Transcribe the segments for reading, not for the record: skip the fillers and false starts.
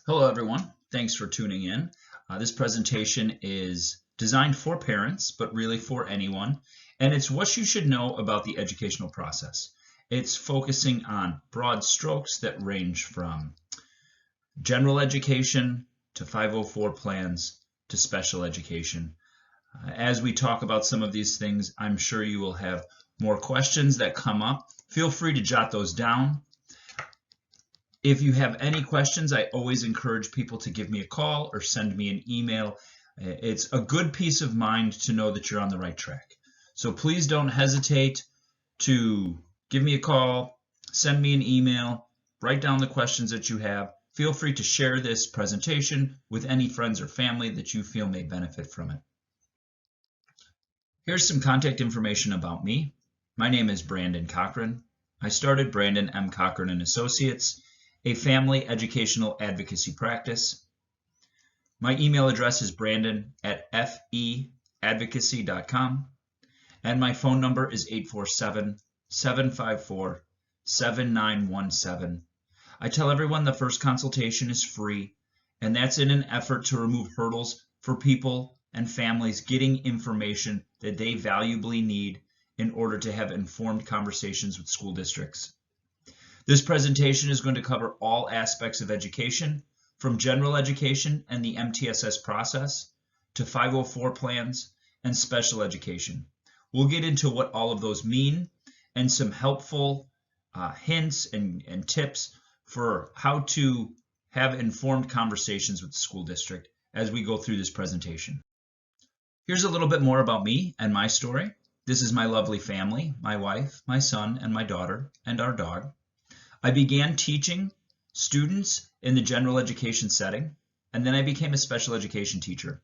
Hello, everyone. Thanks for tuning in. This presentation is designed for parents, but really for anyone, and it's what you should know about the educational process. It's focusing on broad strokes that range from general education to 504 plans to special education. As we talk about some of these things, I'm sure you will have more questions that come up. Feel free to jot those down. If you have any questions, I always encourage people to give me a call or send me an email. It's a good peace of mind to know that you're on the right track. So please don't hesitate to give me a call, send me an email, write down the questions that you have. Feel free to share this presentation with any friends or family that you feel may benefit from it. Here's some contact information about me. My name is Brandon Cochran. I started Brandon M. Cochran and Associates, a family educational advocacy practice. My email address is brandon@feadvocacy.com, and my phone number is 847-754-7917. I tell everyone the first consultation is free, and that's in an effort to remove hurdles for people and families getting information that they valuably need in order to have informed conversations with school districts. This presentation is going to cover all aspects of education, from general education and the MTSS process to 504 plans and special education. We'll get into what all of those mean and some helpful hints and tips for how to have informed conversations with the school district as we go through this presentation. Here's a little bit more about me and my story. This is my lovely family, my wife, my son, and my daughter, and our dog. I began teaching students in the general education setting, and then I became a special education teacher.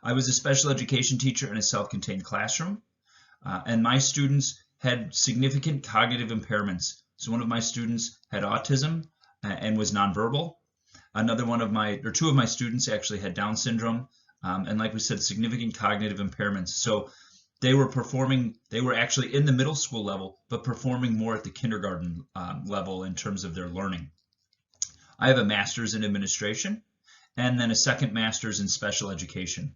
I was a special education teacher in a self-contained classroom, and my students had significant cognitive impairments. So one of my students had autism and was nonverbal. Two of my students actually had Down syndrome, and like we said, significant cognitive impairments. So they were actually in the middle school level, but performing more at the kindergarten level in terms of their learning. I have a master's in administration and then a second master's in special education.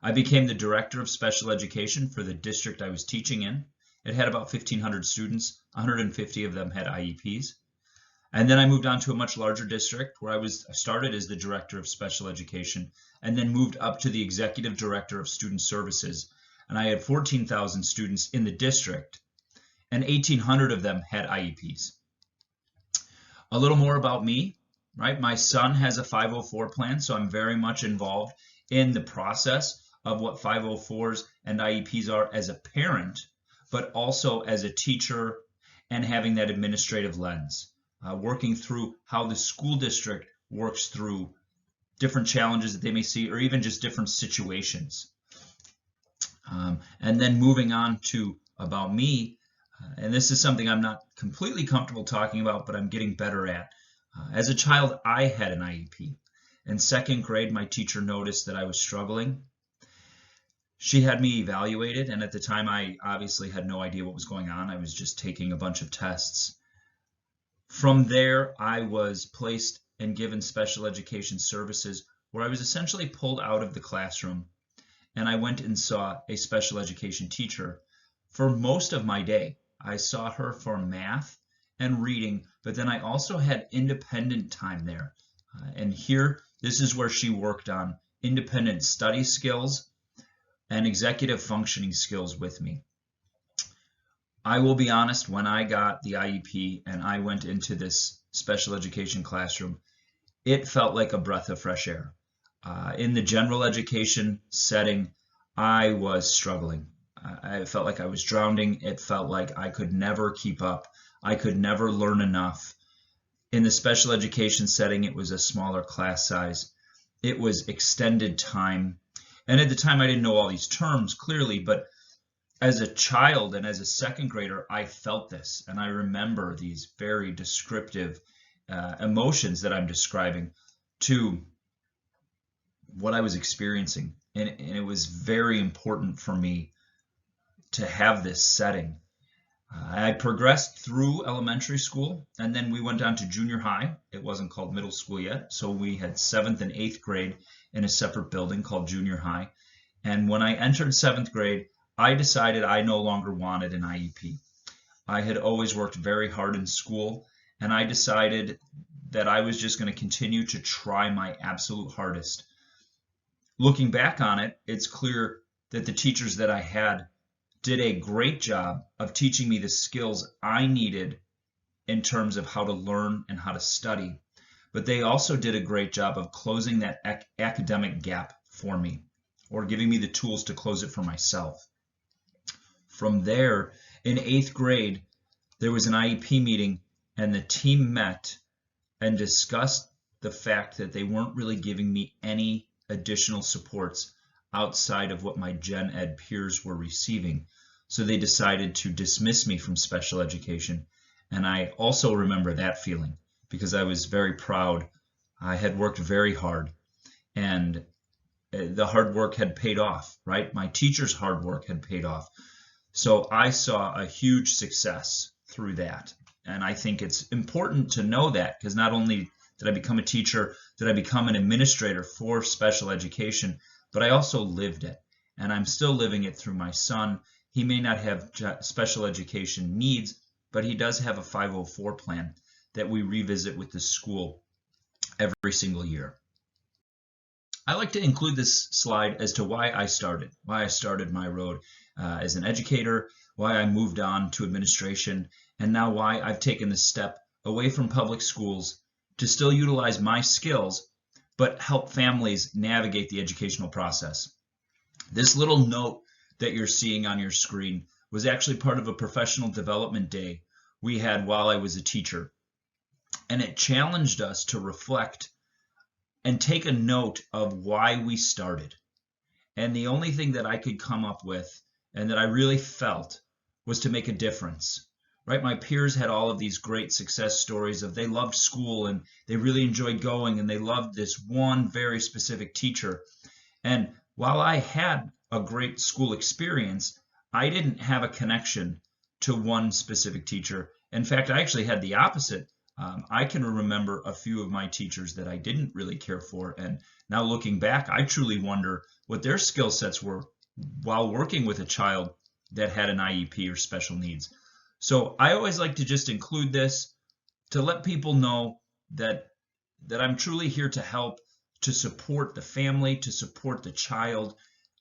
I became the director of special education for the district I was teaching in. It had about 1,500 students, 150 of them had IEPs. And then I moved on to a much larger district where I started as the director of special education and then moved up to the executive director of student services. And I had 14,000 students in the district, and 1,800 of them had IEPs. A little more about me, right? My son has a 504 plan, so I'm very much involved in the process of what 504s and IEPs are as a parent, but also as a teacher and having that administrative lens, working through how the school district works through different challenges that they may see or even just different situations. And then moving on to about me, and this is something I'm not completely comfortable talking about, but I'm getting better at. As a child, I had an IEP. In second grade, my teacher noticed that I was struggling. She had me evaluated, and at the time, I obviously had no idea what was going on. I was just taking a bunch of tests. From there, I was placed and given special education services where I was essentially pulled out of the classroom, and I went and saw a special education teacher for most of my day. I saw her for math and reading, but then I also had independent time there. And here, this is where she worked on independent study skills and executive functioning skills with me. I will be honest, when I got the IEP and I went into this special education classroom, it felt like a breath of fresh air. In the general education setting, I was struggling. I felt like I was drowning. It felt like I could never keep up. I could never learn enough. In the special education setting, it was a smaller class size. It was extended time. And at the time, I didn't know all these terms clearly, but as a child and as a second grader, I felt this. And I remember these very descriptive emotions that I'm describing to what I was experiencing. And it was very important for me to have this setting. I progressed through elementary school, and then we went on to junior high. It wasn't called middle school yet, so we had 7th and 8th grade in a separate building called junior high. And when I entered 7th grade, I decided I no longer wanted an IEP. I had always worked very hard in school, and I decided that I was just going to continue to try my absolute hardest. Looking back on it, it's clear that the teachers that I had did a great job of teaching me the skills I needed in terms of how to learn and how to study. But they also did a great job of closing that academic gap for me, or giving me the tools to close it for myself. From there, in 8th grade, there was an IEP meeting, and the team met and discussed the fact that they weren't really giving me any additional supports outside of what my gen ed peers were receiving. So they decided to dismiss me from special education. And I also remember that feeling because I was very proud. I had worked very hard, and the hard work had paid off, right? My teachers' hard work had paid off. So I saw a huge success through that. And I think it's important to know that, because not only did I become a teacher, did I become an administrator for special education, but I also lived it. And I'm still living it through my son. He may not have special education needs, but he does have a 504 plan that we revisit with the school every single year. I like to include this slide as to why I started my road as an educator, why I moved on to administration, and now why I've taken the step away from public schools to still utilize my skills, but help families navigate the educational process. This little note that you're seeing on your screen was actually part of a professional development day we had while I was a teacher. And it challenged us to reflect and take a note of why we started. And the only thing that I could come up with and that I really felt was to make a difference. Right? My peers had all of these great success stories of they loved school and they really enjoyed going and they loved this one very specific teacher. And while I had a great school experience, I didn't have a connection to one specific teacher. In fact, I actually had the opposite. I can remember a few of my teachers that I didn't really care for. And now looking back, I truly wonder what their skill sets were while working with a child that had an IEP or special needs. So I always like to just include this to let people know that I'm truly here to help, to support the family, to support the child.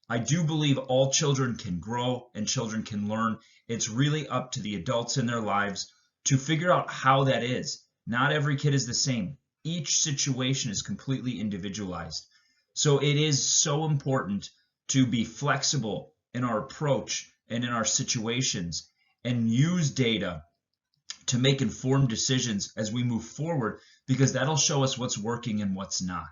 I do believe all children can grow and children can learn. It's really up to the adults in their lives to figure out how that is. Not every kid is the same. Each situation is completely individualized. So it is so important to be flexible in our approach and in our situations and use data to make informed decisions as we move forward, because that'll show us what's working and what's not.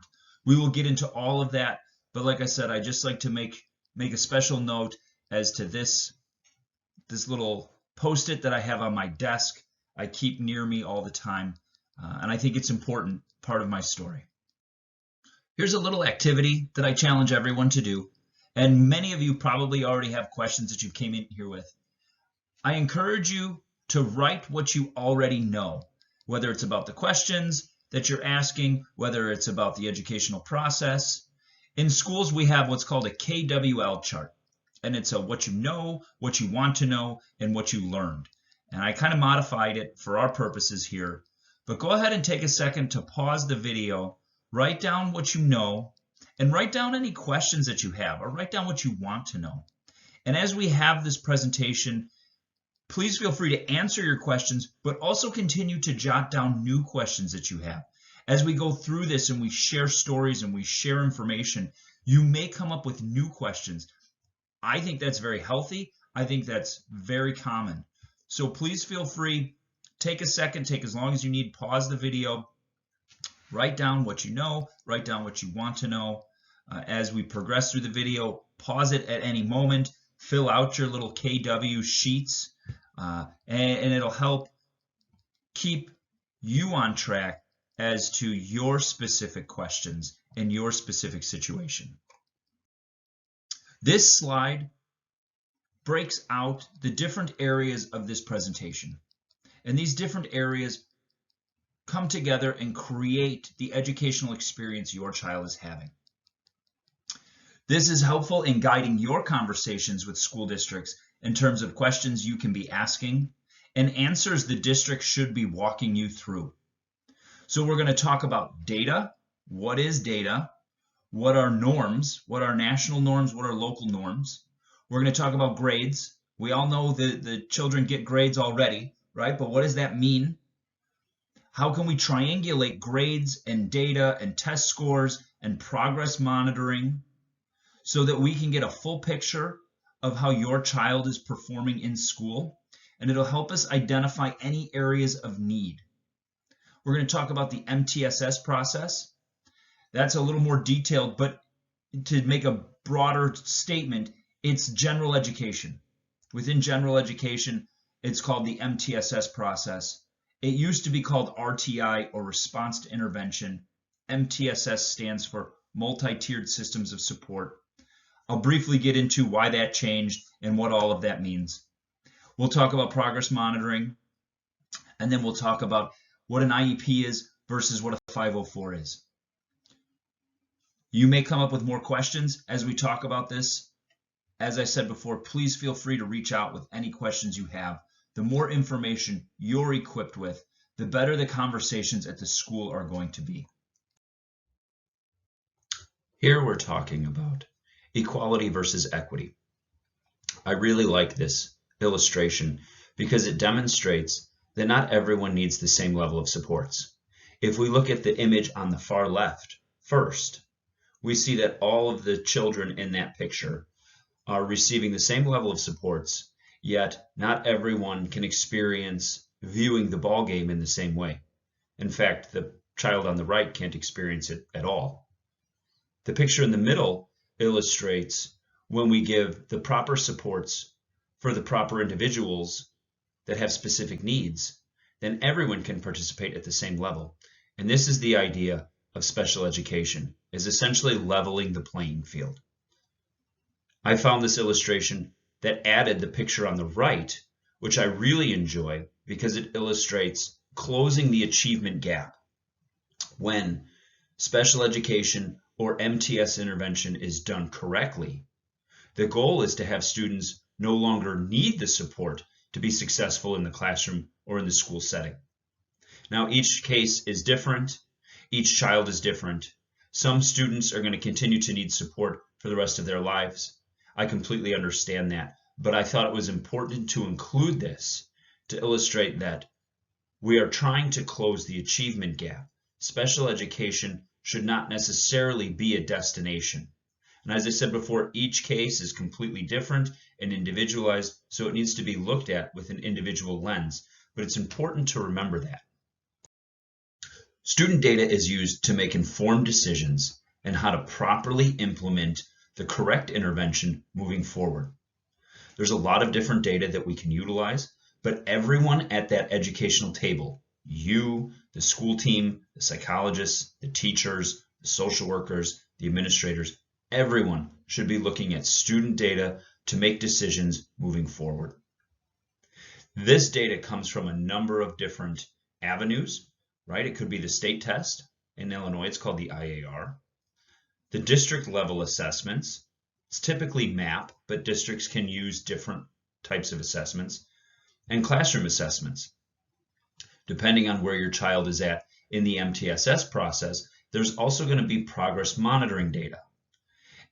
We will get into all of that, but like I said, I just like to make a special note as to this little post-it that I have on my desk. I keep near me all the time, and I think it's important part of my story. Here's a little activity that I challenge everyone to do, and many of you probably already have questions that you came in here with. I encourage you to write what you already know, whether it's about the questions that you're asking, whether it's about the educational process. In schools, we have what's called a KWL chart, and it's a what you know, what you want to know, and what you learned. And I kind of modified it for our purposes here, but go ahead and take a second to pause the video, write down what you know, and write down any questions that you have, or write down what you want to know. And as we have this presentation, please feel free to answer your questions, but also continue to jot down new questions that you have. As we go through this and we share stories and we share information, you may come up with new questions. I think that's very healthy. I think that's very common. So please feel free, take a second, take as long as you need, pause the video, write down what you know, write down what you want to know. As we progress through the video, pause it at any moment, fill out your little KW sheets, and it'll help keep you on track as to your specific questions and your specific situation. This slide breaks out the different areas of this presentation. And these different areas come together and create the educational experience your child is having. This is helpful in guiding your conversations with school districts in terms of questions you can be asking and answers the district should be walking you through. So we're going to talk about data. What is data? What are norms? What are national norms? What are local norms? We're going to talk about grades. We all know that the children get grades already, right? But what does that mean? How can we triangulate grades and data and test scores and progress monitoring so that we can get a full picture of how your child is performing in school? And it'll help us identify any areas of need. We're going to talk about the MTSS process. That's a little more detailed, but to make a broader statement, it's general education. Within general education, it's called the MTSS process. It used to be called RTI, or Response to Intervention. MTSS stands for Multi-Tiered Systems of Support. I'll briefly get into why that changed and what all of that means. We'll talk about progress monitoring, and then we'll talk about what an IEP is versus what a 504 is. You may come up with more questions as we talk about this. As I said before, please feel free to reach out with any questions you have. The more information you're equipped with, the better the conversations at the school are going to be. Here we're talking about equality versus equity. I really like this illustration because it demonstrates that not everyone needs the same level of supports. If we look at the image on the far left first, we see that all of the children in that picture are receiving the same level of supports, yet not everyone can experience viewing the ball game in the same way. In fact, the child on the right can't experience it at all. The picture in the middle illustrates when we give the proper supports for the proper individuals that have specific needs, then everyone can participate at the same level. And this is the idea of special education, is essentially leveling the playing field. I found this illustration that added the picture on the right, which I really enjoy because it illustrates closing the achievement gap. When special education or MTS intervention is done correctly, the goal is to have students no longer need the support to be successful in the classroom or in the school setting. Now, each case is different. Each child is different. Some students are going to continue to need support for the rest of their lives. I completely understand that, but I thought it was important to include this to illustrate that we are trying to close the achievement gap. Special education should not necessarily be a destination. And as I said before, each case is completely different and individualized, so it needs to be looked at with an individual lens. But it's important to remember that. Student data is used to make informed decisions and how to properly implement the correct intervention moving forward. There's a lot of different data that we can utilize, but everyone at that educational table, you, the school team, the psychologists, the teachers, the social workers, the administrators, everyone should be looking at student data to make decisions moving forward. This data comes from a number of different avenues, right? It could be the state test. In Illinois, it's called the IAR. The district level assessments, it's typically MAP, but districts can use different types of assessments, and classroom assessments. Depending on where your child is at in the MTSS process, there's also going to be progress monitoring data.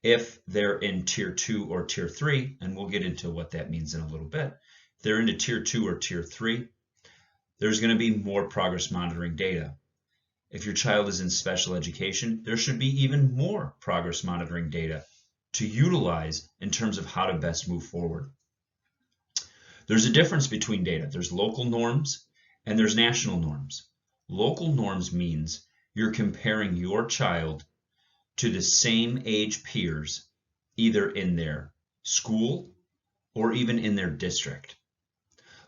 If they're in Tier 2 or Tier 3, and we'll get into what that means in a little bit, if they're into Tier 2 or Tier 3, there's going to be more progress monitoring data. If your child is in special education, there should be even more progress monitoring data to utilize in terms of how to best move forward. There's a difference between data. There's local norms and there's national norms. Local norms means you're comparing your child to the same age peers, either in their school or even in their district.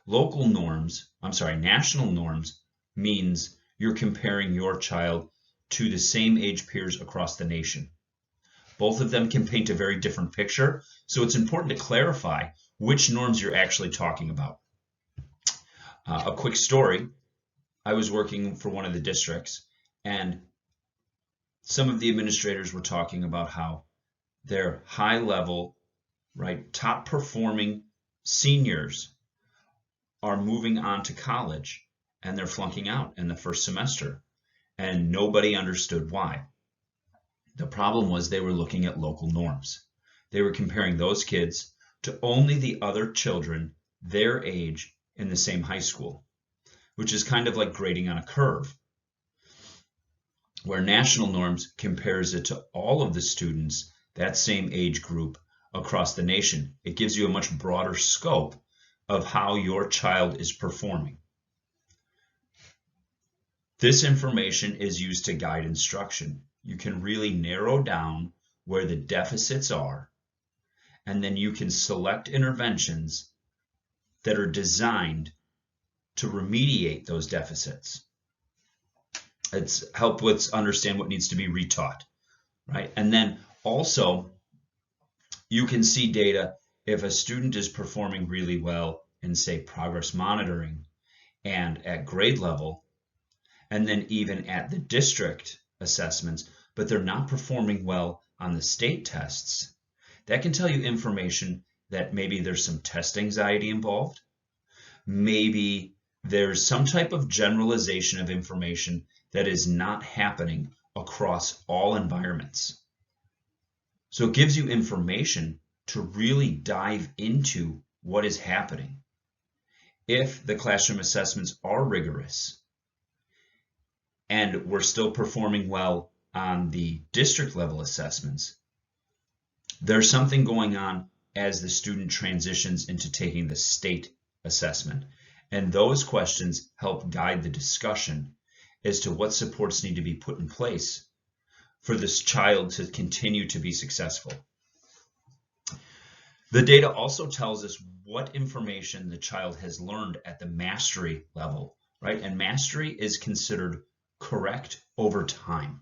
National norms means you're comparing your child to the same age peers across the nation. Both of them can paint a very different picture, so it's important to clarify which norms you're actually talking about. A quick story, I was working for one of the districts, and some of the administrators were talking about how their high level, right, top performing seniors are moving on to college and they're flunking out in the first semester, and nobody understood why. The problem was they were looking at local norms. They were comparing those kids to only the other children their age in the same high school, which is kind of like grading on a curve, where national norms compares it to all of the students that same age group across the nation. It gives you a much broader scope of how your child is performing. This information is used to guide instruction. You can really narrow down where the deficits are, and then you can select interventions that are designed to remediate those deficits. It's help with understand what needs to be retaught, right? And then also you can see data if a student is performing really well in, say, progress monitoring and at grade level, and then even at the district assessments, but they're not performing well on the state tests. That can tell you information that maybe there's some test anxiety involved. Maybe there's some type of generalization of information that is not happening across all environments. So it gives you information to really dive into what is happening. If the classroom assessments are rigorous and we're still performing well on the district level assessments, there's something going on as the student transitions into taking the state assessment. And those questions help guide the discussion as to what supports need to be put in place for this child to continue to be successful. The data also tells us what information the child has learned at the mastery level, right? And mastery is considered correct over time.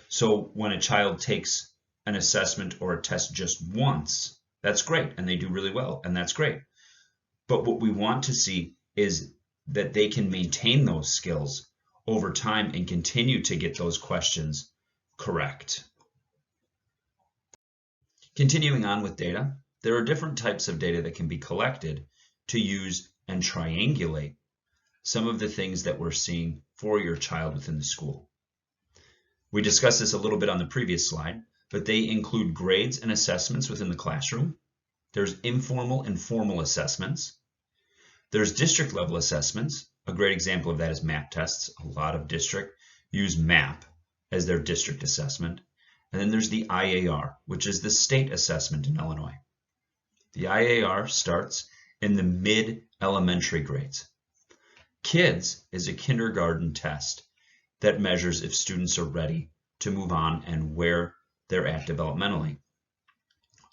So when a child takes an assessment or a test just once, that's great, and they do really well, and that's great. But what we want to see is that they can maintain those skills over time and continue to get those questions correct. Continuing on with data, there are different types of data that can be collected to use and triangulate some of the things that we're seeing for your child within the school. We discussed this a little bit on the previous slide, but they include grades and assessments within the classroom. There's informal and formal assessments. There's district level assessments. A great example of that is MAP tests. A lot of districts use MAP as their district assessment. And then there's the IAR, which is the state assessment in Illinois. The IAR starts in the mid-elementary grades. KIDS is a kindergarten test that measures if students are ready to move on and where they're at developmentally.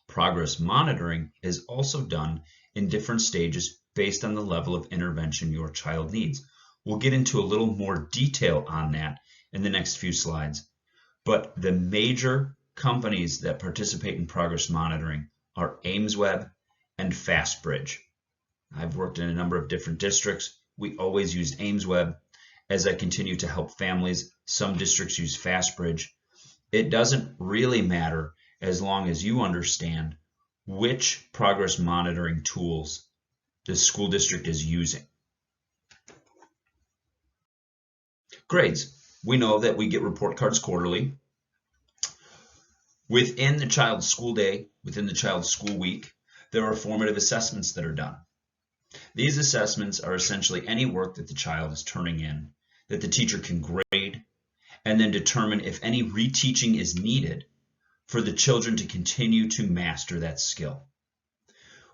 Progress monitoring is also done in different stages based on the level of intervention your child needs. We'll get into a little more detail on that in the next few slides. But the major companies that participate in progress monitoring are AimsWeb and FastBridge. I've worked in a number of different districts. We always used AimsWeb. As I continue to help families, some districts use FastBridge. It doesn't really matter as long as you understand which progress monitoring tools the school district is using. Grades. We know that we get report cards quarterly. Within the child's school day, within the child's school week, there are formative assessments that are done. These assessments are essentially any work that the child is turning in that the teacher can grade and then determine if any reteaching is needed for the children to continue to master that skill.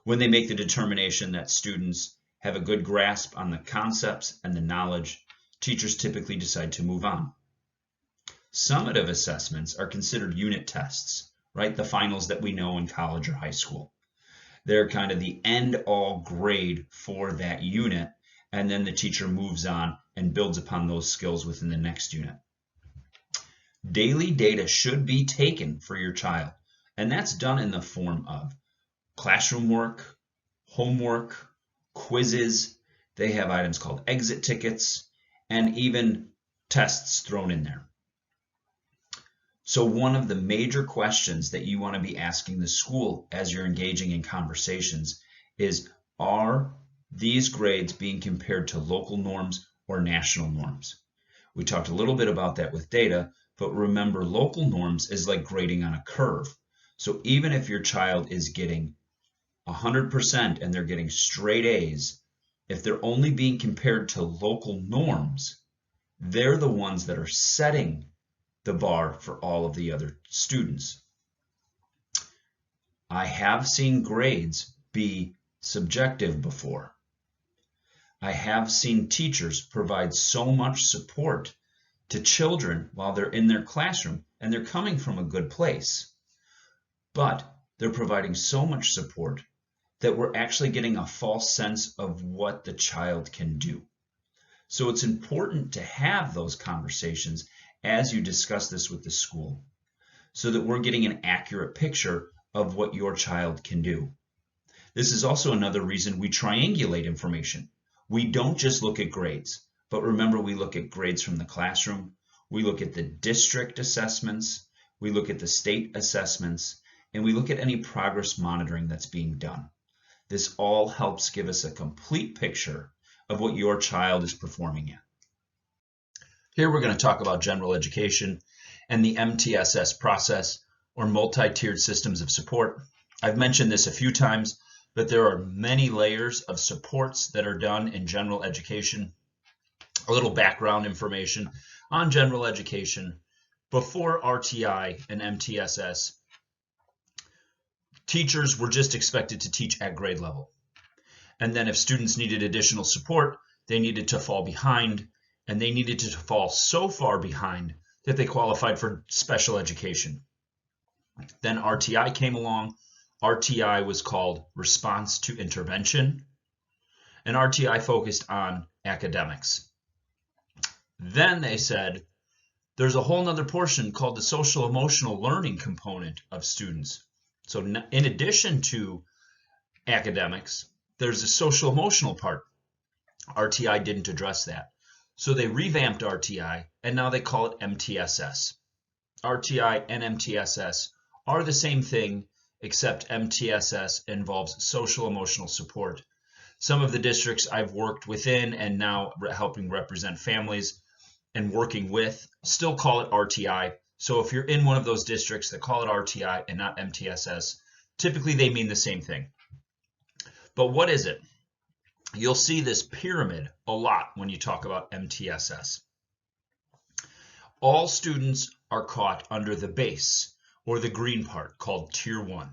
When they make the determination that students have a good grasp on the concepts and the knowledge, teachers typically decide to move on. Summative assessments are considered unit tests, right? The finals that we know in college or high school. They're kind of the end-all grade for that unit, and then the teacher moves on and builds upon those skills within the next unit. Daily data should be taken for your child, and that's done in the form of classroom work, homework, quizzes. They have items called exit tickets and even tests thrown in there. So one of the major questions that you want to be asking the school as you're engaging in conversations is, are these grades being compared to local norms or national norms? We talked a little bit about that with data, but remember, local norms is like grading on a curve. So even if your child is getting 100% and they're getting straight A's, if they're only being compared to local norms, they're the ones that are setting the bar for all of the other students. I have seen grades be subjective before. I have seen teachers provide so much support to children while they're in their classroom, and they're coming from a good place. But they're providing so much support that we're actually getting a false sense of what the child can do. So it's important to have those conversations as you discuss this with the school, so that we're getting an accurate picture of what your child can do. This is also another reason we triangulate information. We don't just look at grades, but remember, we look at grades from the classroom, we look at the district assessments, we look at the state assessments, and we look at any progress monitoring that's being done. This all helps give us a complete picture of what your child is performing at. Here we're going to talk about general education and the MTSS process, or multi-tiered systems of support. I've mentioned this a few times, but there are many layers of supports that are done in general education. A little background information on general education. Before RTI and MTSS, teachers were just expected to teach at grade level. And then if students needed additional support, they needed to fall behind, and they needed to fall so far behind that they qualified for special education. Then RTI came along. RTI was called Response to Intervention, and RTI focused on academics. Then they said, there's a whole nother portion called the social emotional learning component of students. So in addition to academics, there's a social emotional part. RTI didn't address that. So they revamped RTI, and now they call it MTSS. RTI and MTSS are the same thing, except MTSS involves social emotional support. Some of the districts I've worked within and now helping represent families and working with still call it RTI. So if you're in one of those districts that call it RTI and not MTSS, typically they mean the same thing. But what is it? You'll see this pyramid a lot when you talk about MTSS. All students are caught under the base, or the green part, called Tier 1.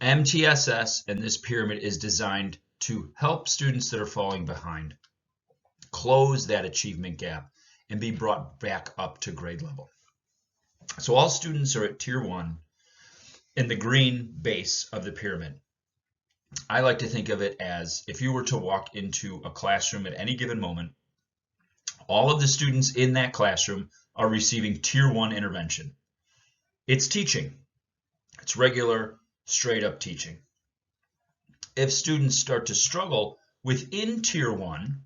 MTSS and this pyramid is designed to help students that are falling behind close that achievement gap and be brought back up to grade level. So all students are at Tier 1 in the green base of the pyramid. I like to think of it as if you were to walk into a classroom at any given moment, all of the students in that classroom are receiving Tier 1 intervention. It's teaching. It's regular, straight up teaching. If students start to struggle within Tier 1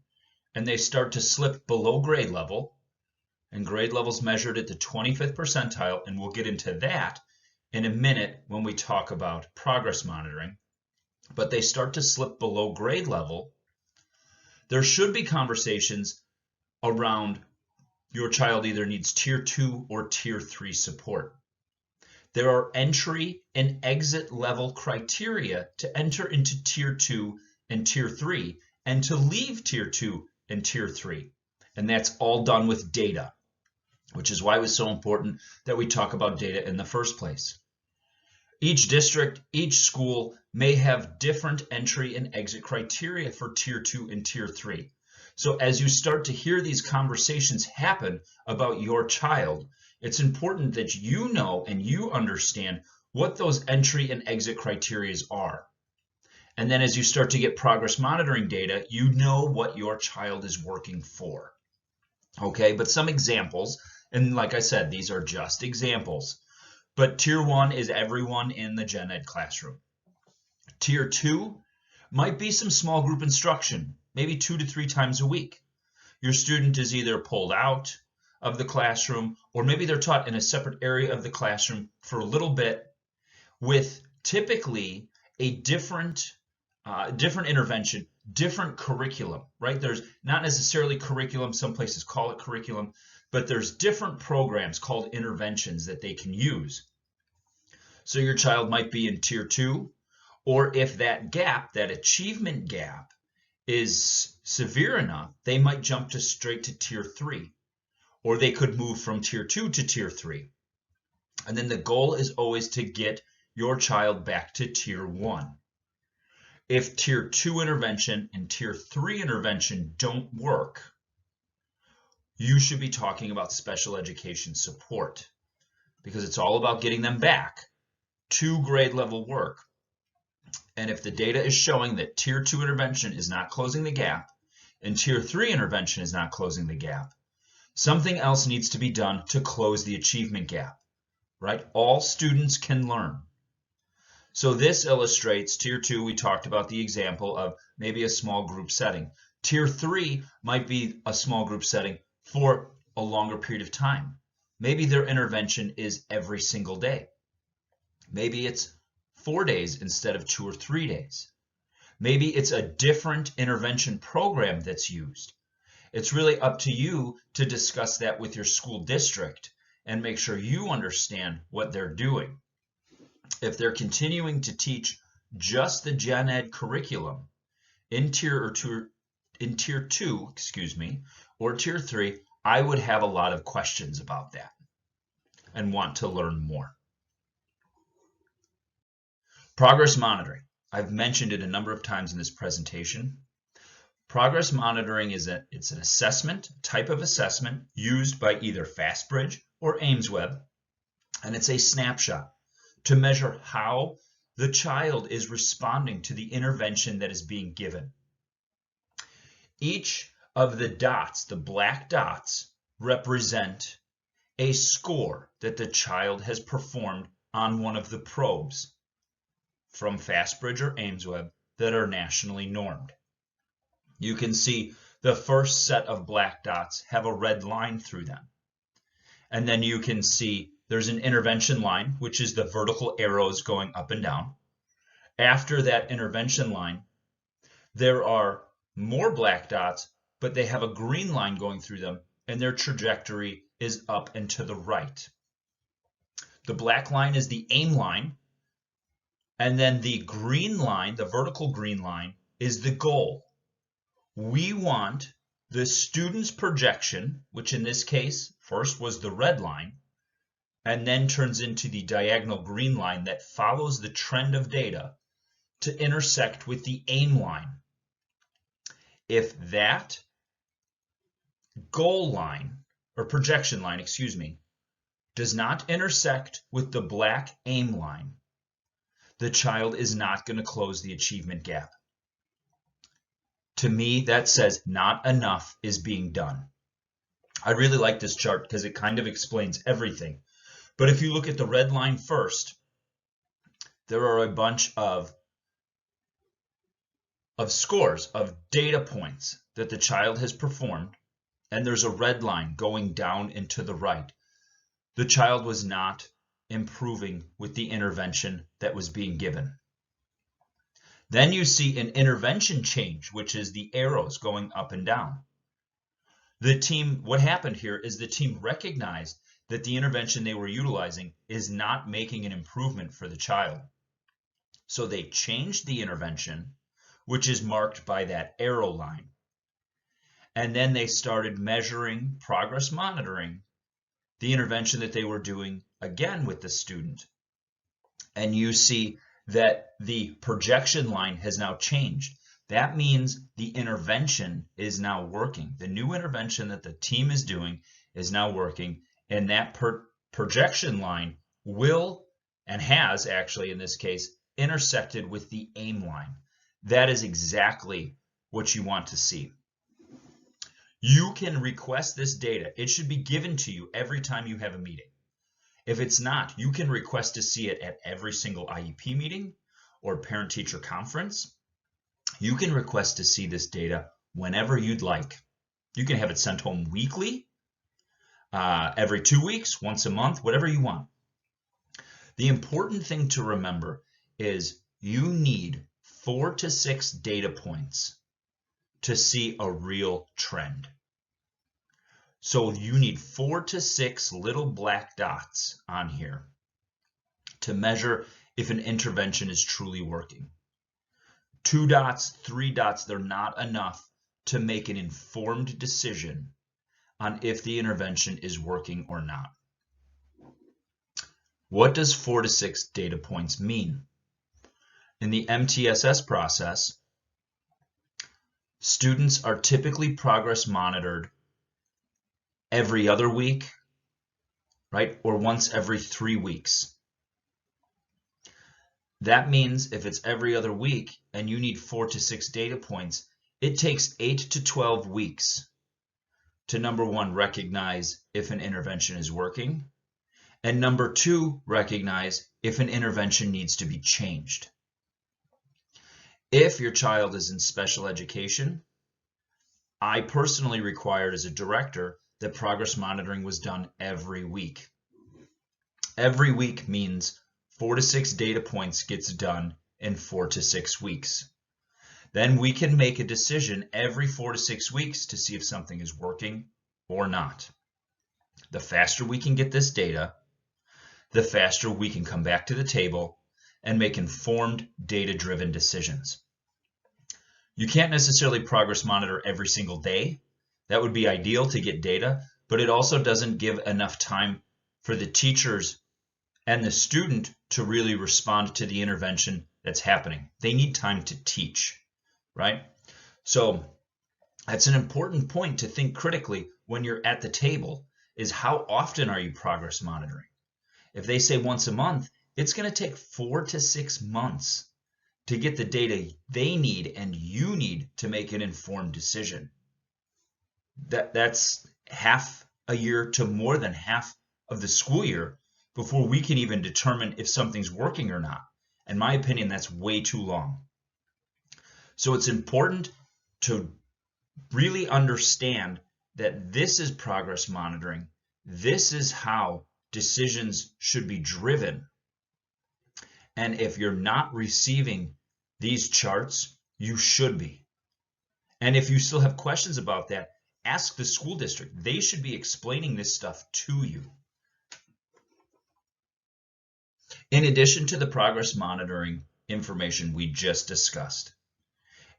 and they start to slip below grade level, and grade level is measured at the 25th percentile, and we'll get into that in a minute when we talk about progress monitoring, but they start to slip below grade level, there should be conversations around your child either needs Tier 2 or Tier 3 support. There are entry and exit level criteria to enter into Tier 2 and Tier 3 and to leave Tier 2 and Tier 3. And that's all done with data, which is why it was so important that we talk about data in the first place. Each district, each school may have different entry and exit criteria for Tier 2 and Tier 3. So as you start to hear these conversations happen about your child, it's important that you know and you understand what those entry and exit criteria are. And then as you start to get progress monitoring data, you know what your child is working for. Okay, but some examples, and like I said, these are just examples. but Tier 1 is everyone in the Gen Ed classroom. Tier 2 might be some small group instruction, maybe 2 to 3 times a week. Your student is either pulled out of the classroom, or maybe they're taught in a separate area of the classroom for a little bit with typically a different intervention, different curriculum, right? There's not necessarily curriculum, some places call it curriculum, but there's different programs called interventions that they can use. So your child might be in Tier 2, or if that gap, that achievement gap, is severe enough, they might jump straight to Tier 3, or they could move from Tier 2 to Tier 3. And then the goal is always to get your child back to Tier 1. If Tier 2 intervention and Tier 3 intervention don't work, you should be talking about special education support, because it's all about getting them back to grade level work. And if the data is showing that Tier 2 intervention is not closing the gap and Tier 3 intervention is not closing the gap, something else needs to be done to close the achievement gap, right? All students can learn. So this illustrates Tier 2. We talked about the example of maybe a small group setting. Tier 3 might be a small group setting for a longer period of time. Maybe their intervention is every single day. Maybe it's 4 days instead of 2 or 3 days. Maybe it's a different intervention program that's used. It's really up to you to discuss that with your school district and make sure you understand what they're doing. If they're continuing to teach just the Gen Ed curriculum in Tier 2, or Tier 3, I would have a lot of questions about that and want to learn more. Progress monitoring. I've mentioned it a number of times in this presentation. Progress monitoring it's an assessment, type of assessment used by either FastBridge or AimsWeb, and it's a snapshot to measure how the child is responding to the intervention that is being given. Each of the dots, the black dots, represent a score that the child has performed on one of the probes from FastBridge or AimsWeb that are nationally normed. You can see the first set of black dots have a red line through them. And then you can see there's an intervention line, which is the vertical arrows going up and down. After that intervention line, there are more black dots, but they have a green line going through them, and their trajectory is up and to the right. The black line is the aim line, and then the green line, the vertical green line, is the goal. We want the student's projection, which in this case first was the red line, and then turns into the diagonal green line that follows the trend of data to intersect with the aim line. If that goal line, or projection line, does not intersect with the black aim line, the child is not going to close the achievement gap. To me, that says not enough is being done. I really like this chart because it kind of explains everything. But if you look at the red line first, there are a bunch of scores, of data points that the child has performed, and there's a red line going down and to the right. The child was not improving with the intervention that was being given. Then you see an intervention change, which is the arrows going up and down. What happened here is the team recognized that the intervention they were utilizing is not making an improvement for the child. So they changed the intervention, which is marked by that arrow line. And then they started measuring, progress monitoring, the intervention that they were doing again with the student. And you see that the projection line has now changed. That means the intervention is now working. The new intervention that the team is doing is now working, and that projection line will, and has actually in this case, intersected with the aim line. That is exactly what you want to see. You can request this data. It should be given to you every time you have a meeting. If it's not, you can request to see it at every single IEP meeting or parent-teacher conference. You can request to see this data whenever you'd like. You can have it sent home weekly, every 2 weeks, once a month, whatever you want. The important thing to remember is you need 4 to 6 data points to see a real trend. So you need 4 to 6 little black dots on here to measure if an intervention is truly working. 2 dots, 3 dots, they're not enough to make an informed decision on if the intervention is working or not. What does 4 to 6 data points mean? In the MTSS process, students are typically progress monitored every other week, right? Or once every 3 weeks. That means if it's every other week and you need 4 to 6 data points, it takes 8 to 12 weeks to, number 1, recognize if an intervention is working, and number 2, recognize if an intervention needs to be changed. If your child is in special education, I personally required as a director that progress monitoring was done every week. Every week means 4 to 6 data points gets done in 4 to 6 weeks. Then we can make a decision every 4 to 6 weeks to see if something is working or not. The faster we can get this data, the faster we can come back to the table and make informed, data-driven decisions. You can't necessarily progress monitor every single day. That would be ideal to get data, but it also doesn't give enough time for the teachers and the student to really respond to the intervention that's happening. They need time to teach, right? So that's an important point to think critically when you're at the table, is how often are you progress monitoring? If they say once a month, it's going to take 4 to 6 months to get the data they need and you need to make an informed decision. That's half a year to more than half of the school year before we can even determine if something's working or not. In my opinion, that's way too long. So it's important to really understand that this is progress monitoring. This is how decisions should be driven. And if you're not receiving these charts, you should be. And if you still have questions about that, ask the school district. They should be explaining this stuff to you. In addition to the progress monitoring information we just discussed,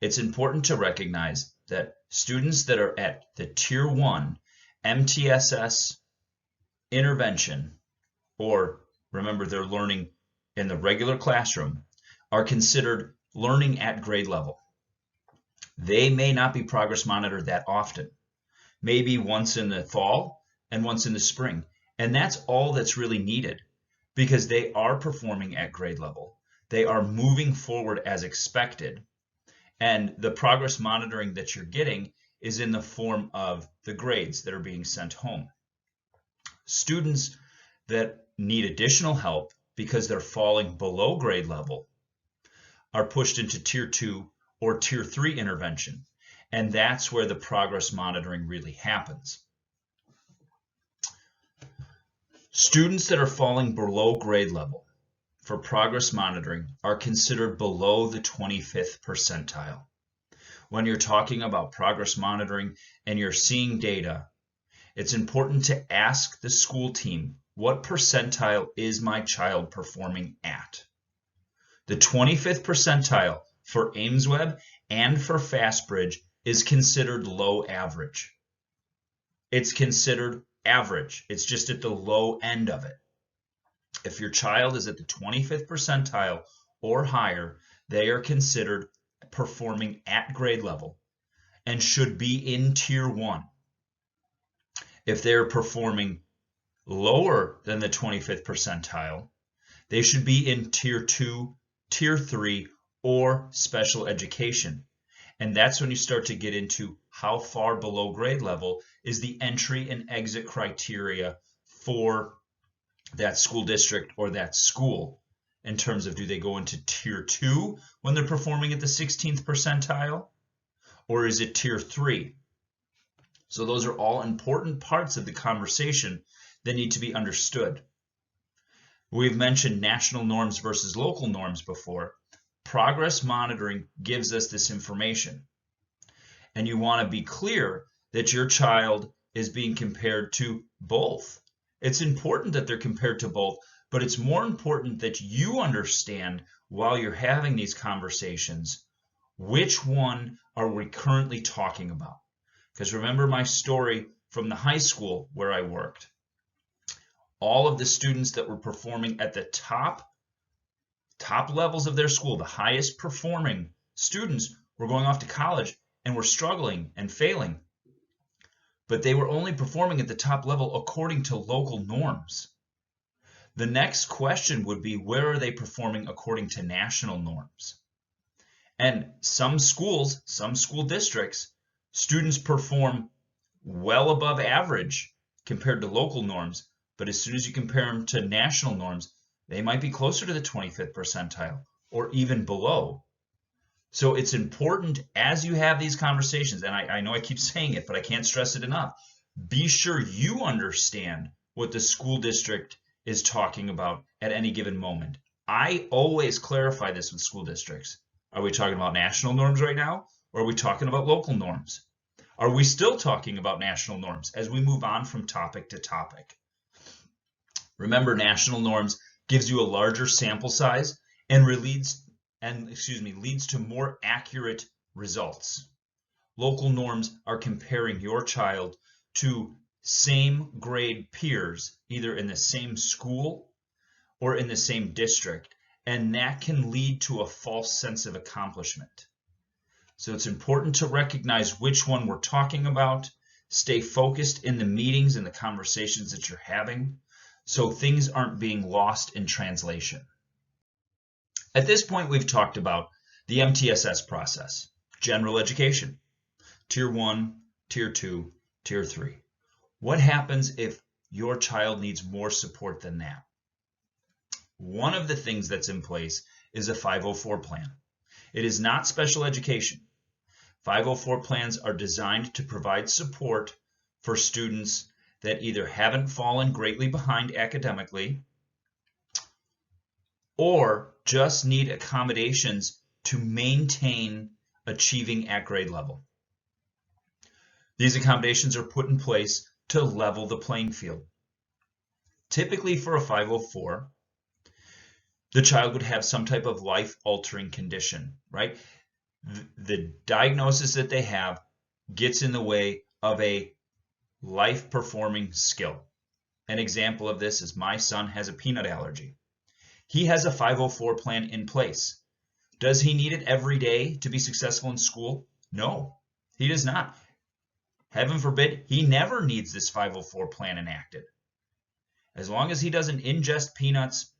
it's important to recognize that students that are at the Tier 1 MTSS intervention, or remember they're learning in the regular classroom, are considered learning at grade level. They may not be progress monitored that often, maybe once in the fall and once in the spring. And that's all that's really needed, because they are performing at grade level. They are moving forward as expected. And the progress monitoring that you're getting is in the form of the grades that are being sent home. Students that need additional help because they're falling below grade level are pushed into Tier 2 or Tier 3 intervention. And that's where the progress monitoring really happens. Students that are falling below grade level for progress monitoring are considered below the 25th percentile. When you're talking about progress monitoring and you're seeing data, it's important to ask the school team, what percentile is my child performing at? The 25th percentile for AIMSweb and for FastBridge is considered low average. It's considered average. It's just at the low end of it. If your child is at the 25th percentile or higher, they are considered performing at grade level and should be in Tier 1. If they're performing lower than the 25th percentile, they should be in Tier 2, Tier 3, or special education. And that's when you start to get into how far below grade level is the entry and exit criteria for that school district or that school in terms of, do they go into tier 2 when they're performing at the 16th percentile, or is it tier 3? So those are all important parts of the conversation that need to be understood. We've mentioned national norms versus local norms before. Progress monitoring gives us this information. And you want to be clear that your child is being compared to both. It's important that they're compared to both, but it's more important that you understand while you're having these conversations, which one are we currently talking about? Because remember my story from the high school where I worked. All of the students that were performing at the top levels of their school, the highest performing students, were going off to college and were struggling and failing. But they were only performing at the top level according to local norms. The next question would be, where are they performing according to national norms? And some schools, some school districts, students perform well above average compared to local norms, but as soon as you compare them to national norms, they might be closer to the 25th percentile or even below. So it's important as you have these conversations, and I know I keep saying it, but I can't stress it enough. Be sure you understand what the school district is talking about at any given moment. I always clarify this with school districts. Are we talking about national norms right now, or are we talking about local norms? Are we still talking about national norms as we move on from topic to topic? Remember, national norms gives you a larger sample size and leads to more accurate results. Local norms are comparing your child to same grade peers, either in the same school or in the same district, and that can lead to a false sense of accomplishment. So it's important to recognize which one we're talking about, stay focused in the meetings and the conversations that you're having, so things aren't being lost in translation. At this point, we've talked about the MTSS process, general education, tier 1, tier 2, tier 3. What happens if your child needs more support than that? One of the things that's in place is a 504 plan. It is not special education. 504 plans are designed to provide support for students that either haven't fallen greatly behind academically or just need accommodations to maintain achieving at grade level. These accommodations are put in place to level the playing field. Typically for a 504, the child would have some type of life-altering condition, right? The diagnosis that they have gets in the way of a life-performing skill. An example of this is my son has a peanut allergy. He has a 504 plan in place. Does he need it every day to be successful in school? No, he does not. Heaven forbid, he never needs this 504 plan enacted. As long as he doesn't ingest peanuts,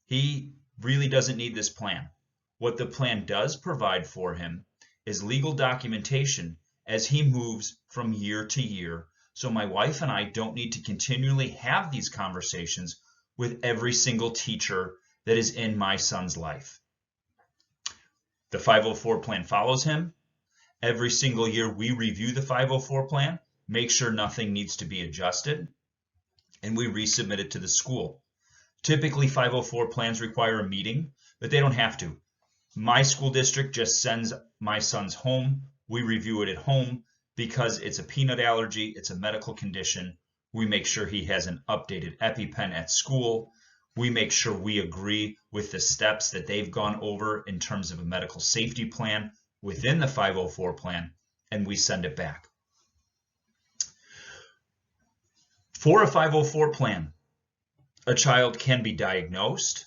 he really doesn't need this plan. What the plan does provide for him is legal documentation as he moves from year to year, so my wife and I don't need to continually have these conversations with every single teacher that is in my son's life. The 504 plan follows him. Every single year we review the 504 plan, make sure nothing needs to be adjusted, and we resubmit it to the school. Typically 504 plans require a meeting, but they don't have to. My school district just sends my son's home. We review it at home because it's a peanut allergy, it's a medical condition. We make sure he has an updated EpiPen at school. We make sure we agree with the steps that they've gone over in terms of a medical safety plan within the 504 plan, and we send it back. For a 504 plan, a child can be diagnosed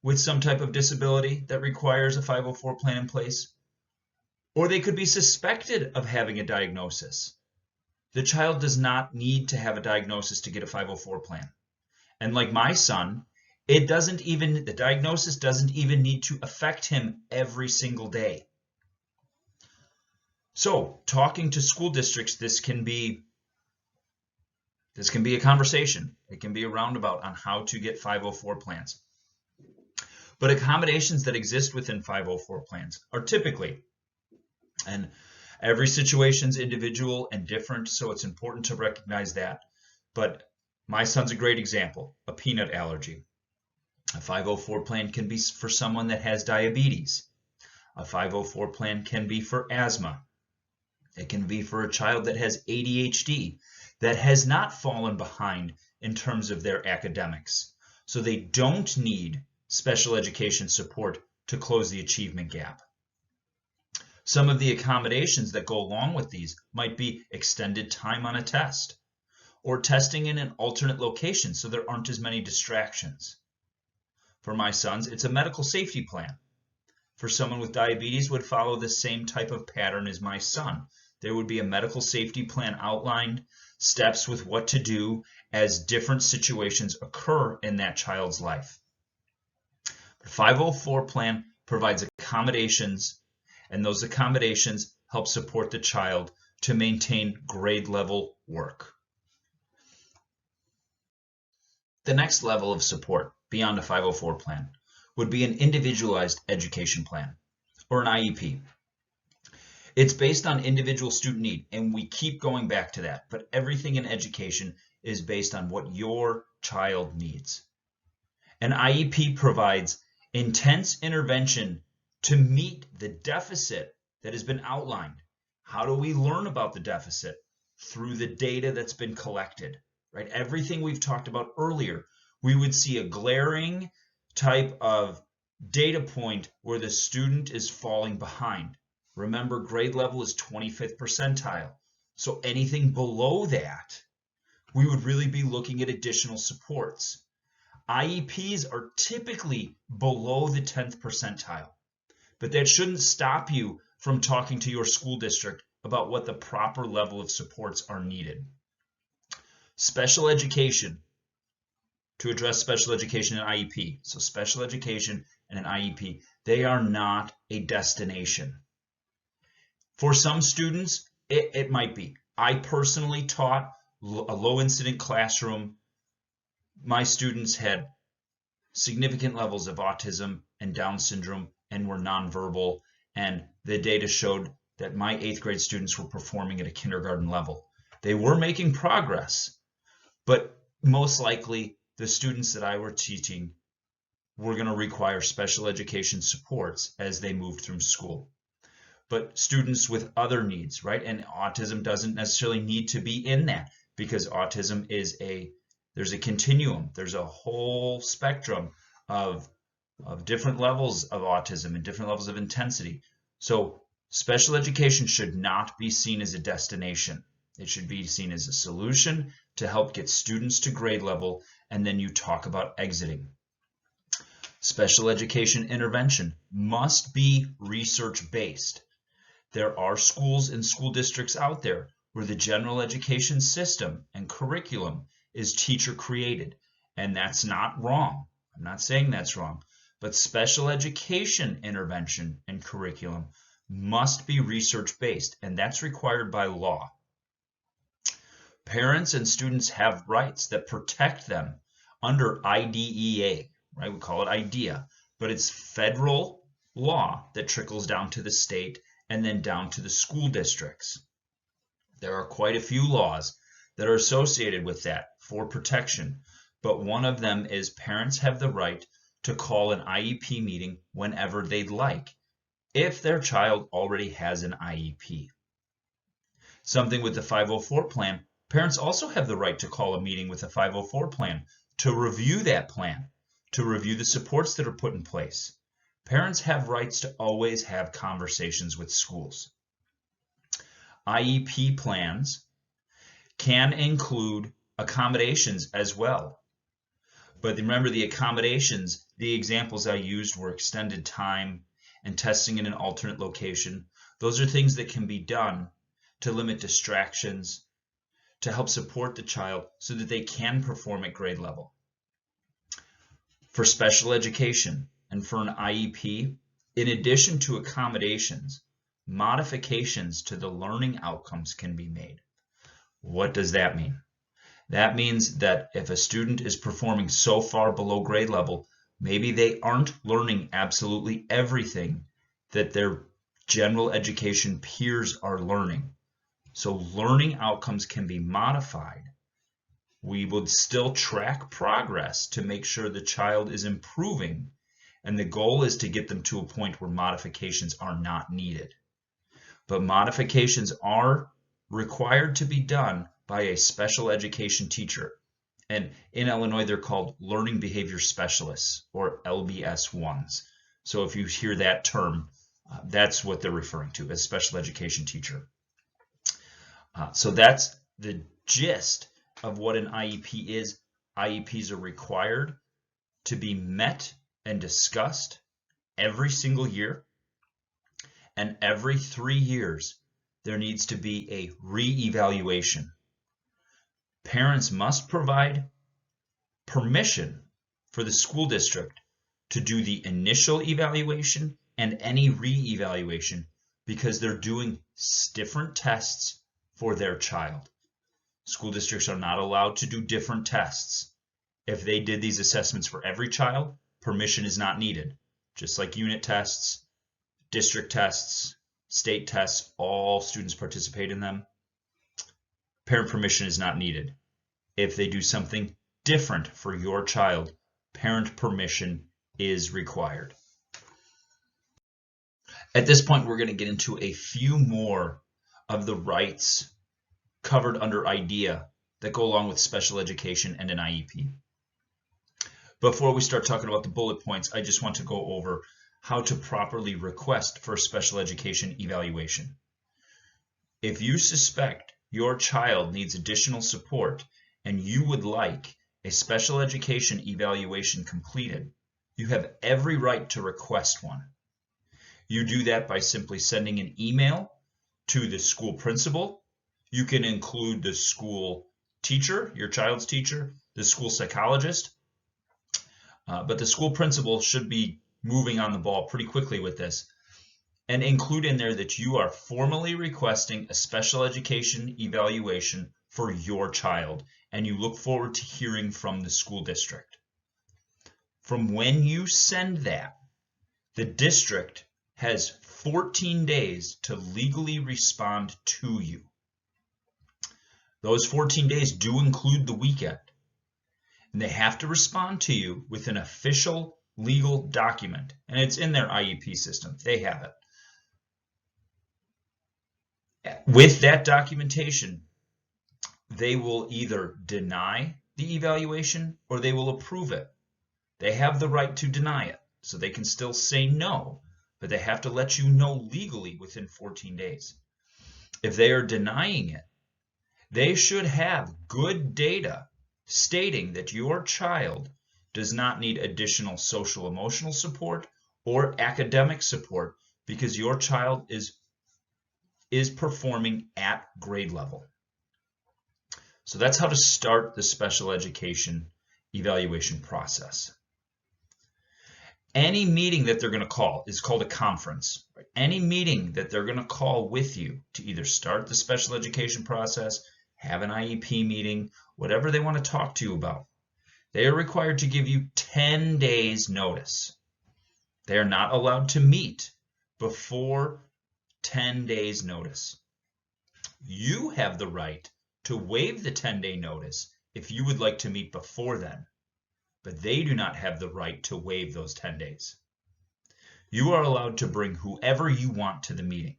with some type of disability that requires a 504 plan in place, or they could be suspected of having a diagnosis. The child does not need to have a diagnosis to get a 504 plan. And like my son, the diagnosis doesn't even need to affect him every single day. So, talking to school districts, this can be This can be a conversation. It can be a roundabout on how to get 504 plans. But accommodations that exist within 504 plans are typically, and every situation is individual and different, so it's important to recognize that. But my son's a great example, a peanut allergy. A 504 plan can be for someone that has diabetes. A 504 plan can be for asthma. It can be for a child that has ADHD, that has not fallen behind in terms of their academics. So they don't need special education support to close the achievement gap. Some of the accommodations that go along with these might be extended time on a test, or testing in an alternate location so there aren't as many distractions. For my sons, it's a medical safety plan. For someone with diabetes would follow the same type of pattern as my son. There would be a medical safety plan outlined, steps with what to do as different situations occur in that child's life. The 504 plan provides accommodations, and those accommodations help support the child to maintain grade level work. The next level of support beyond a 504 plan would be an individualized education plan, or an IEP. It's based on individual student need, and we keep going back to that, but everything in education is based on what your child needs. An IEP provides intense intervention to meet the deficit that has been outlined. How do we learn about the deficit? Through the data that's been collected, right? Everything we've talked about earlier, we would see a glaring type of data point where the student is falling behind. Remember, grade level is 25th percentile. So anything below that, we would really be looking at additional supports. IEPs are typically below the 10th percentile, but that shouldn't stop you from talking to your school district about what the proper level of supports are needed. Special education, to address special education and IEP. So special education and an IEP, they are not a destination. For some students, it might be. I personally taught a low incident classroom. My students had significant levels of autism and Down syndrome and were nonverbal, and the data showed that my 8th grade students were performing at a kindergarten level. They were making progress, but most likely the students that I were teaching were going to require special education supports as they moved through school. But students with other needs, right? And autism doesn't necessarily need to be in that, because autism is there's a continuum. There's a whole spectrum of different levels of autism and different levels of intensity. So special education should not be seen as a destination. It should be seen as a solution to help get students to grade level, and then you talk about exiting. Special education intervention must be research-based. There are schools and school districts out there where the general education system and curriculum is teacher-created, and that's not wrong. I'm not saying that's wrong, but special education intervention and curriculum must be research-based, and that's required by law. Parents and students have rights that protect them under IDEA, right? We call it IDEA, but it's federal law that trickles down to the state and then down to the school districts. There are quite a few laws that are associated with that for protection, but one of them is parents have the right to call an IEP meeting whenever they'd like, if their child already has an IEP. Something with the 504 plan, parents also have the right to call a meeting with a 504 plan to review that plan, to review the supports that are put in place. Parents have rights to always have conversations with schools. IEP plans can include accommodations as well. But remember, the accommodations, the examples I used were extended time and testing in an alternate location. Those are things that can be done to limit distractions, to help support the child so that they can perform at grade level. For special education and for an IEP, in addition to accommodations, modifications to the learning outcomes can be made. What does that mean? That means that if a student is performing so far below grade level, maybe they aren't learning absolutely everything that their general education peers are learning. So learning outcomes can be modified. We would still track progress to make sure the child is improving, and the goal is to get them to a point where modifications are not needed. But modifications are required to be done by a special education teacher. And in Illinois, they're called learning behavior specialists, or LBS1s. So if you hear that term, that's what they're referring to as special education teacher. So that's the gist of what an IEP is. IEPs are required to be met and discussed every single year. And every 3 years, there needs to be a re-evaluation. Parents must provide permission for the school district to do the initial evaluation and any re-evaluation because they're doing different tests for their child. School districts are not allowed to do different tests. If they did these assessments for every child, permission is not needed. Just like unit tests, district tests, state tests, all students participate in them. Parent permission is not needed. If they do something different for your child, parent permission is required. At this point, we're going to get into a few more of the rights covered under IDEA that go along with special education and an IEP. Before we start talking about the bullet points, I just want to go over how to properly request for a special education evaluation. If you suspect your child needs additional support and you would like a special education evaluation completed, you have every right to request one. You do that by simply sending an email to the school principal. You can include the school teacher, your child's teacher, the school psychologist, but the school principal should be moving on the ball pretty quickly with this, and include in there that you are formally requesting a special education evaluation for your child, and you look forward to hearing from the school district. From when you send that, the district has 14 days to legally respond to you. Those 14 days do include the weekend, and they have to respond to you with an official legal document, and it's in their IEP system. They have it. With that documentation, they will either deny the evaluation or they will approve it. They have the right to deny it, so they can still say no, but they have to let you know legally within 14 days. If they are denying it, they should have good data stating that your child does not need additional social emotional support or academic support because your child is performing at grade level. So that's how to start the special education evaluation process. Any meeting that they're going to call is called a conference. Any meeting that they're going to call with you to either start the special education process, have an IEP meeting, whatever they want to talk to you about, they are required to give you 10 days notice. They are not allowed to meet before 10 days notice. You have the right to waive the 10-day notice if you would like to meet before then, but they do not have the right to waive those 10 days. You are allowed to bring whoever you want to the meeting.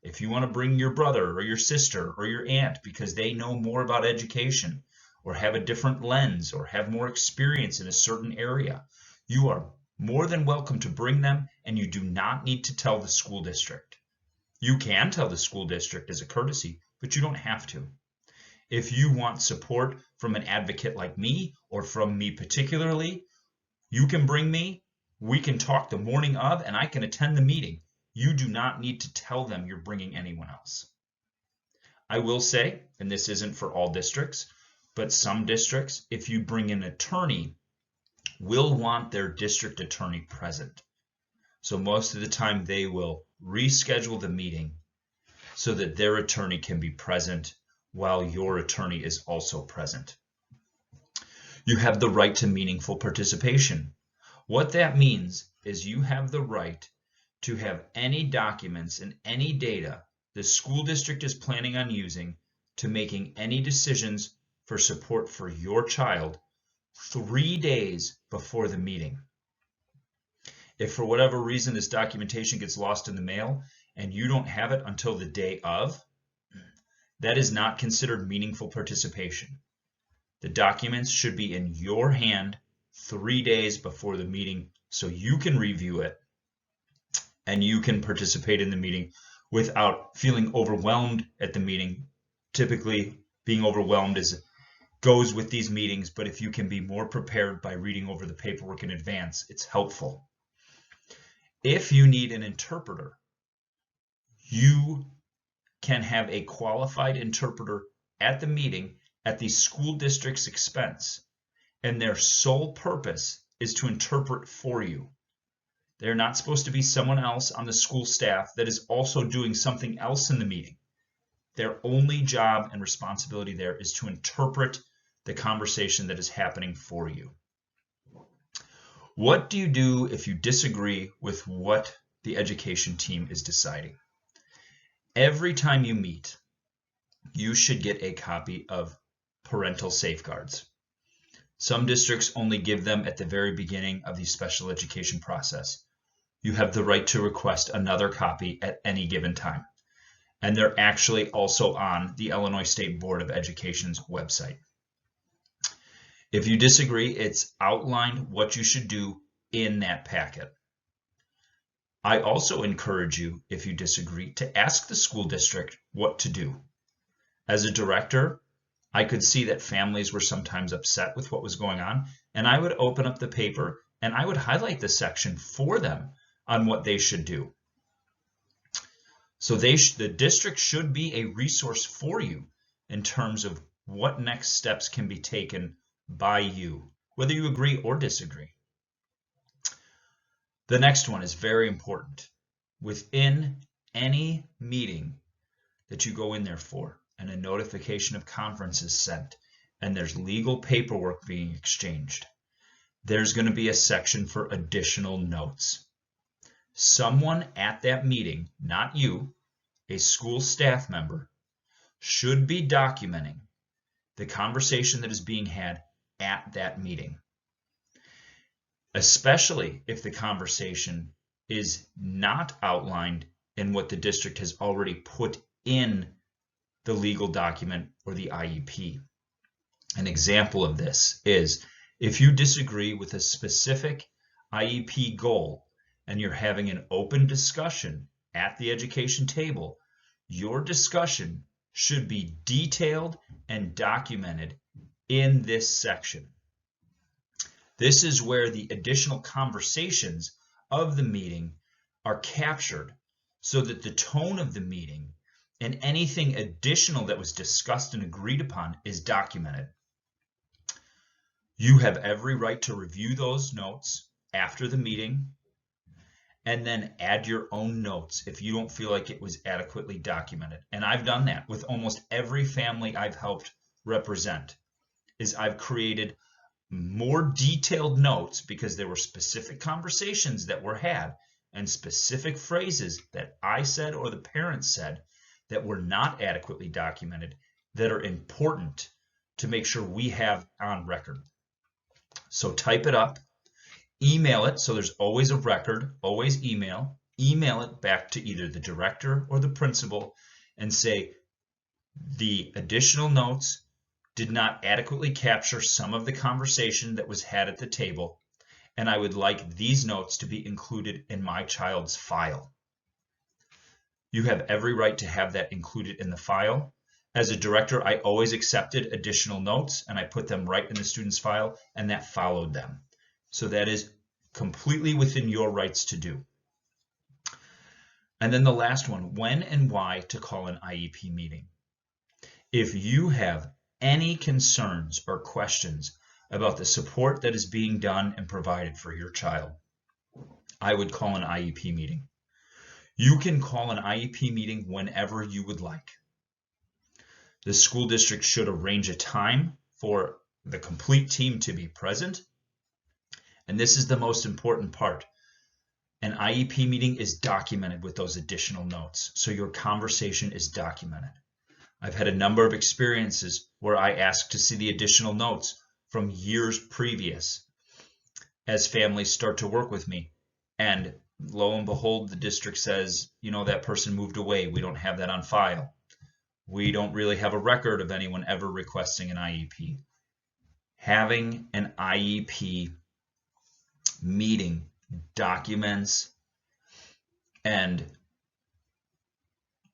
If you want to bring your brother or your sister or your aunt because they know more about education or have a different lens or have more experience in a certain area, you are more than welcome to bring them, and you do not need to tell the school district. You can tell the school district as a courtesy, but you don't have to. If you want support from an advocate like me or from me particularly, you can bring me. We can talk the morning of, and I can attend the meeting. You do not need to tell them you're bringing anyone else. I will say, and this isn't for all districts, but some districts, if you bring an attorney, will want their district attorney present. So most of the time they will reschedule the meeting so that their attorney can be present while your attorney is also present. You have the right to meaningful participation. What that means is you have the right to have any documents and any data the school district is planning on using to making any decisions for support for your child 3 days before the meeting. If for whatever reason this documentation gets lost in the mail and you don't have it until the day of, that is not considered meaningful participation. The documents should be in your hand 3 days before the meeting so you can review it and you can participate in the meeting without feeling overwhelmed at the meeting. Typically, being overwhelmed goes with these meetings, but if you can be more prepared by reading over the paperwork in advance, it's helpful. If you need an interpreter, you can have a qualified interpreter at the meeting at the school district's expense, and their sole purpose is to interpret for you. They're not supposed to be someone else on the school staff that is also doing something else in the meeting. Their only job and responsibility there is to interpret the conversation that is happening for you. What do you do if you disagree with what the education team is deciding? Every time you meet, you should get a copy of parental safeguards. Some districts only give them at the very beginning of the special education process. You have the right to request another copy at any given time. And they're actually also on the Illinois State Board of Education's website. If you disagree, it's outlined what you should do in that packet. I also encourage you, if you disagree, to ask the school district what to do. As a director, I could see that families were sometimes upset with what was going on, and I would open up the paper and I would highlight the section for them on what they should do. So the district should be a resource for you in terms of what next steps can be taken by you, whether you agree or disagree. The next one is very important. Within any meeting that you go in there for, and a notification of conference is sent, and there's legal paperwork being exchanged, there's going to be a section for additional notes. Someone at that meeting, not you, a school staff member, should be documenting the conversation that is being had at that meeting, especially if the conversation is not outlined in what the district has already put in the legal document or the IEP. An example of this is if you disagree with a specific IEP goal and you're having an open discussion at the education table, your discussion should be detailed and documented in this section. This is where the additional conversations of the meeting are captured so that the tone of the meeting and anything additional that was discussed and agreed upon is documented. You have every right to review those notes after the meeting and then add your own notes if you don't feel like it was adequately documented. And I've done that with almost every family I've helped represent, is I've created more detailed notes because there were specific conversations that were had and specific phrases that I said or the parents said that were not adequately documented that are important to make sure we have on record. So type it up, email it, so there's always a record, always email it back to either the director or the principal and say the additional notes did not adequately capture some of the conversation that was had at the table, and I would like these notes to be included in my child's file. You have every right to have that included in the file. As a director, I always accepted additional notes and I put them right in the student's file, and that followed them. So that is completely within your rights to do. And then the last one, when and why to call an IEP meeting. If you have any concerns or questions about the support that is being done and provided for your child, I would call an IEP meeting. You can call an IEP meeting whenever you would like. The school district should arrange a time for the complete team to be present. And this is the most important part. An IEP meeting is documented with those additional notes, so your conversation is documented. I've had a number of experiences where I ask to see the additional notes from years previous as families start to work with me. And lo and behold, the district says, that person moved away. We don't have that on file. We don't really have a record of anyone ever requesting an IEP. Having an IEP meeting documents and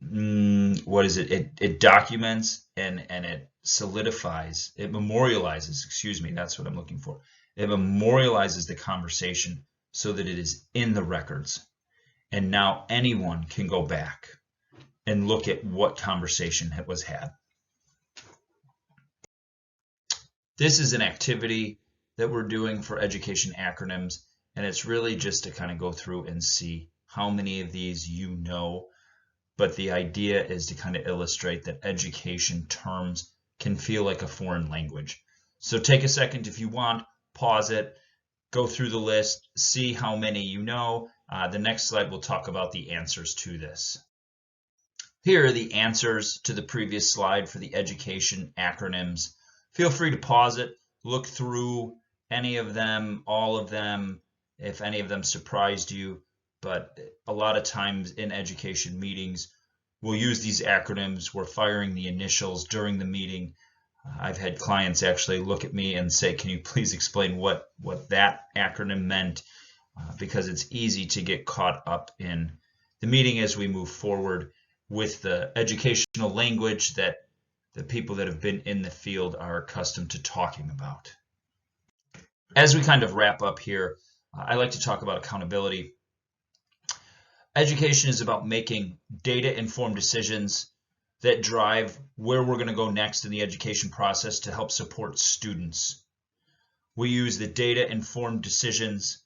it documents and it solidifies, it memorializes, that's what I'm looking for. It memorializes the conversation so that it is in the records. And now anyone can go back and look at what conversation was had. This is an activity that we're doing for education acronyms, and it's really just to kind of go through and see how many of these you know. But the idea is to kind of illustrate that education terms can feel like a foreign language. So take a second if you want, pause it, go through the list, see how many you know. The next slide will talk about the answers to this. Here are the answers to the previous slide for the education acronyms. Feel free to pause it, look through any of them, all of them, if any of them surprised you. But a lot of times in education meetings, we'll use these acronyms. We're firing the initials during the meeting. I've had clients actually look at me and say, can you please explain what that acronym meant? Because it's easy to get caught up in the meeting as we move forward with the educational language that the people that have been in the field are accustomed to talking about. As we kind of wrap up here, I like to talk about accountability. Education is about making data-informed decisions that drive where we're going to go next in the education process to help support students. We use the data-informed decisions.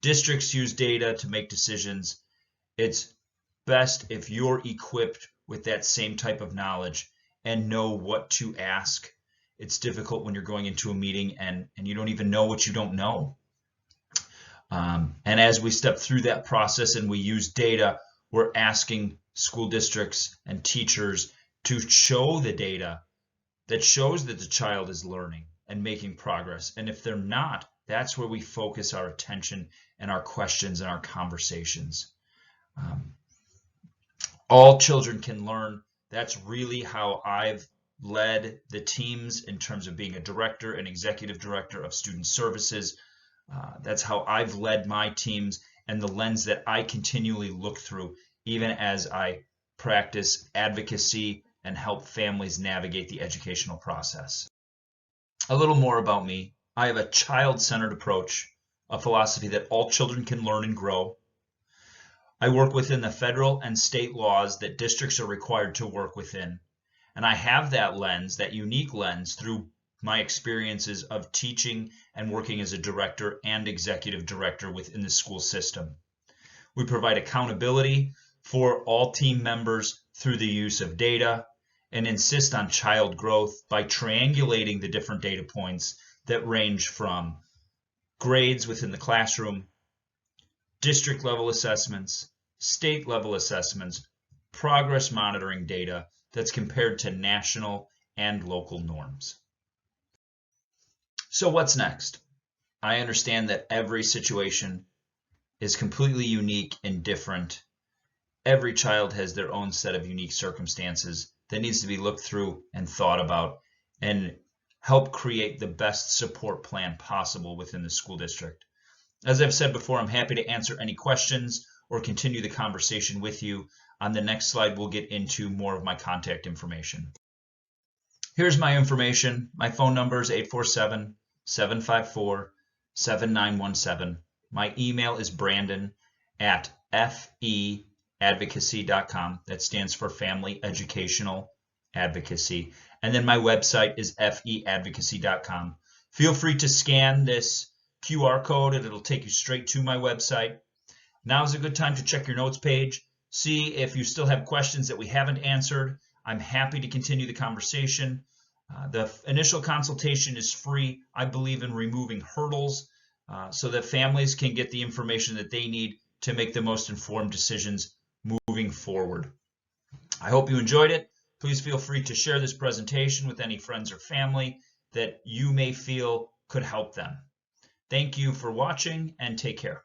Districts use data to make decisions. It's best if you're equipped with that same type of knowledge and know what to ask. It's difficult when you're going into a meeting and you don't even know what you don't know. And as we step through that process and we use data, we're asking school districts and teachers to show the data that shows that the child is learning and making progress. And if they're not, that's where we focus our attention and our questions and our conversations. All children can learn. That's really how I've led the teams in terms of being a director and executive director of student services. That's how I've led my teams and the lens that I continually look through, even as I practice advocacy and help families navigate the educational process. A little more about me. I have a child-centered approach, a philosophy that all children can learn and grow. I work within the federal and state laws that districts are required to work within. And I have that lens, that unique lens, through my experiences of teaching and working as a director and executive director within the school system. We provide accountability for all team members through the use of data and insist on child growth by triangulating the different data points that range from grades within the classroom, district level assessments, state level assessments, progress monitoring data that's compared to national and local norms. So what's next? I understand that every situation is completely unique and different. Every child has their own set of unique circumstances that needs to be looked through and thought about and help create the best support plan possible within the school district. As I've said before, I'm happy to answer any questions or continue the conversation with you. On the next slide, we'll get into more of my contact information. Here's my information. My phone number is 847-754-7917. My email is brandon@feadvocacy.com. That stands for Family Educational Advocacy. And then my website is feadvocacy.com. Feel free to scan this QR code and it'll take you straight to my website. Now is a good time to check your notes page, see if you still have questions that we haven't answered. I'm happy to continue the conversation. The initial consultation is free. I believe in removing hurdles so that families can get the information that they need to make the most informed decisions moving forward. I hope you enjoyed it. Please feel free to share this presentation with any friends or family that you may feel could help them. Thank you for watching, and take care.